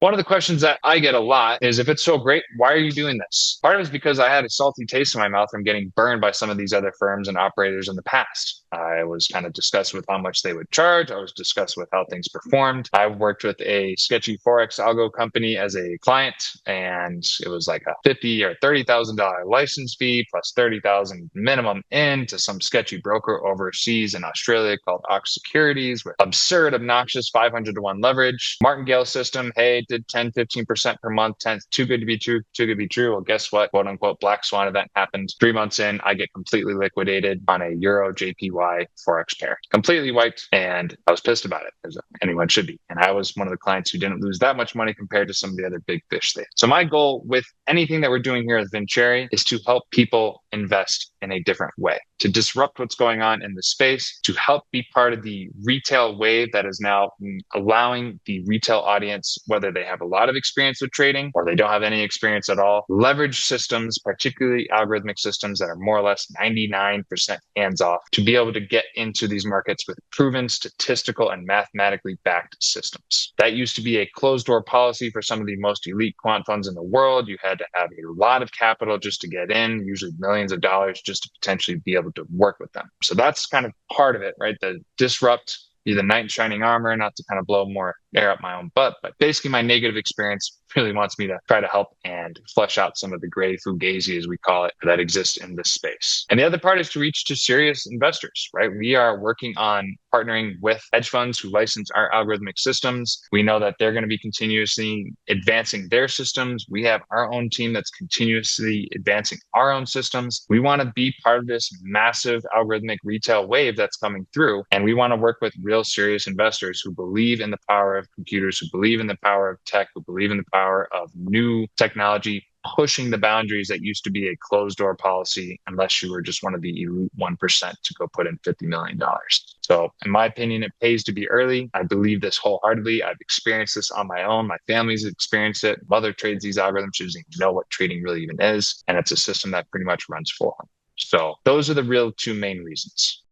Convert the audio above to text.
One of the questions that I get a lot is, if it's so great, why are you doing this? Part of it is because I had a salty taste in my mouth from getting burned by some of these other firms and operators in the past. I was kind of discussed with how much they would charge. I was discussed with how things performed. I worked with a sketchy Forex algo company as a client, and it was like a $50,000 or $30,000 license fee plus 30,000 minimum to some sketchy broker overseas in Australia called Ox Securities with absurd, obnoxious 500 to 1 leverage. Martingale system, hey, did 10, 15% per month. 10, too good to be true, too good to be true. Well, guess what? Quote unquote black swan event happened. 3 months in, I get completely liquidated on a Euro JPY Forex pair. Completely wiped, and I was pissed about it, as anyone should be. And I was one of the clients who didn't lose that much money compared to some of the other big fish there. So my goal with anything that we're doing here at Vincere is to help people invest in a different way, to disrupt what's going on in the space, to help be part of the retail wave that is now allowing the retail audience, whether they have a lot of experience with trading or they don't have any experience at all, leverage systems, particularly algorithmic systems that are more or less 99% hands off, to be able to get into these markets with proven statistical and mathematically backed systems. That used to be a closed door policy for some of the most elite quant funds in the world. You had to have a lot of capital just to get in, usually millions of dollars just to potentially be able to work with them. So that's kind of part of it, right? The disrupt, be the knight in shining armor, not to kind of blow more air up my own butt, but basically my negative experience really wants me to try to help and flesh out some of the gray fugazi, as we call it, that exists in this space. And the other part is to reach to serious investors, right? We are working on partnering with hedge funds who license our algorithmic systems. We know that they're going to be continuously advancing their systems. We have our own team that's continuously advancing our own systems. We want to be part of this massive algorithmic retail wave that's coming through. And we want to work with real serious investors who believe in the power of computers, who believe in the power of tech, who believe in the power of new technology, pushing the boundaries that used to be a closed door policy unless you were just one of the elite 1% to go put in $50 million. So in my opinion, it pays to be early. I believe this wholeheartedly. I've experienced this on my own. My family's experienced it. Mother trades these algorithms. She doesn't even know what trading really even is. And it's a system that pretty much runs for them. So those are the real two main reasons.